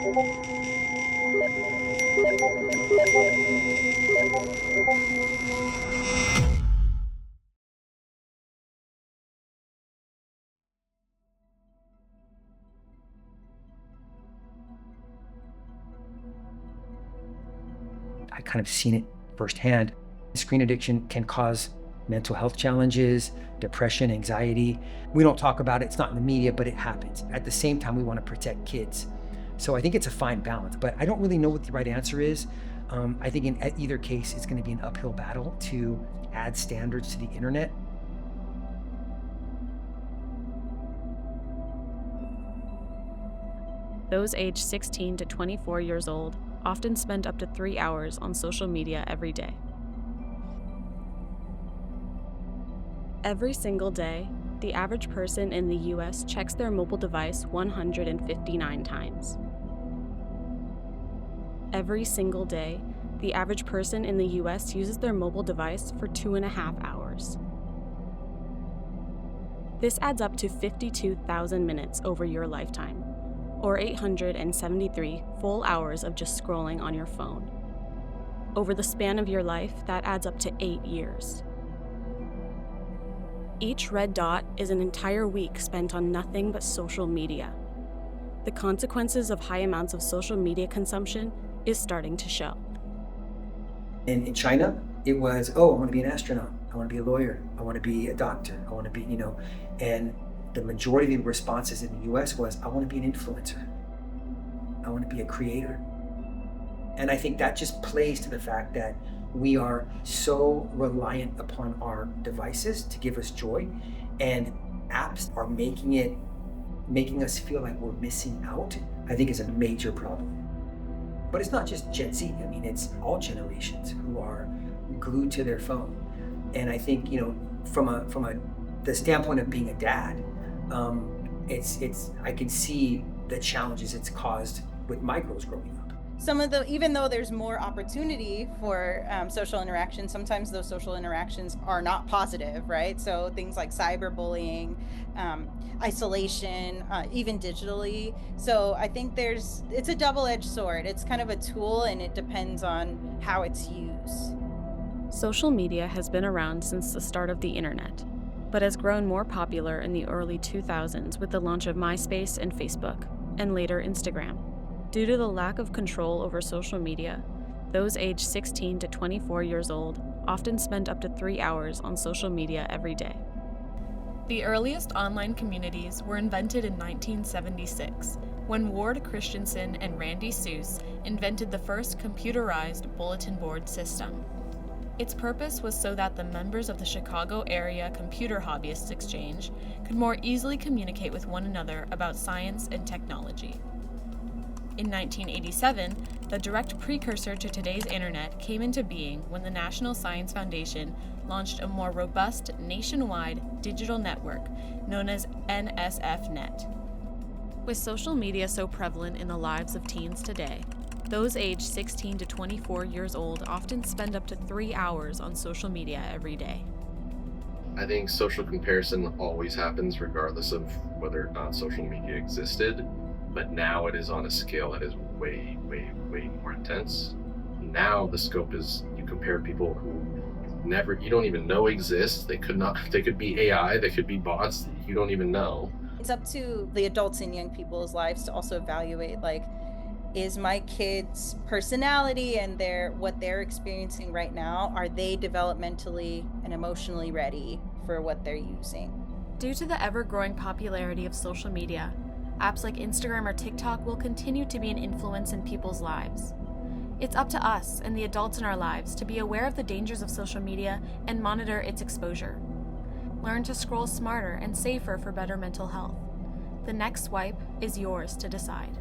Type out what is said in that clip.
I kind of seen it firsthand. Screen addiction can cause mental health challenges, depression, anxiety. We don't talk about it, it's not in the media, but it happens. At the same time, we want to protect kids. So I think it's a fine balance, but I don't really know what the right answer is. I think in either case, it's going to be an uphill battle to add standards to the internet. Those aged 16 to 24 years old often spend up to 3 hours on social media every day. Every single day, the average person in the US checks their mobile device 159 times. Every single day, the average person in the US uses their mobile device for 2.5 hours. This adds up to 52,000 minutes over your lifetime, or 873 full hours of just scrolling on your phone. Over the span of your life, that adds up to 8 years. Each red dot is an entire week spent on nothing but social media. The consequences of high amounts of social media consumption is starting to show. And in China, it was, oh, I want to be an astronaut. I want to be a lawyer. I want to be a doctor. I want to be, and the majority of the responses in the US was, I want to be an influencer. I want to be a creator. And I think that just plays to the fact that we are so reliant upon our devices to give us joy, and apps are making us feel like we're missing out. I think is a major problem. But it's not just Gen Z. I mean, it's all generations who are glued to their phone. And I think, from the standpoint of being a dad, I can see the challenges it's caused with my girls growing up. Even though there's more opportunity for social interaction, sometimes those social interactions are not positive, right? So things like cyberbullying, isolation, even digitally. So I think it's a double-edged sword. It's kind of a tool, and it depends on how it's used. Social media has been around since the start of the internet, but has grown more popular in the early 2000s with the launch of MySpace and Facebook, and later Instagram. Due to the lack of control over social media, those aged 16 to 24 years old often spend up to 3 hours on social media every day. The earliest online communities were invented in 1976, when Ward Christensen and Randy Seuss invented the first computerized bulletin board system. Its purpose was so that the members of the Chicago Area Computer Hobbyists Exchange could more easily communicate with one another about science and technology. In 1987, the direct precursor to today's internet came into being when the National Science Foundation launched a more robust nationwide digital network known as NSFNet. With social media so prevalent in the lives of teens today, those aged 16 to 24 years old often spend up to 3 hours on social media every day. I think social comparison always happens regardless of whether or not social media existed. But now it is on a scale that is way, way, way more intense. Now the scope is you compare people who you don't even know exist. They could be AI, they could be bots that you don't even know. It's up to the adults in young people's lives to also evaluate, is my kid's personality and what they're experiencing right now, are they developmentally and emotionally ready for what they're using? Due to the ever-growing popularity of social media, apps like Instagram or TikTok will continue to be an influence in people's lives. It's up to us and the adults in our lives to be aware of the dangers of social media and monitor its exposure. Learn to scroll smarter and safer for better mental health. The next swipe is yours to decide.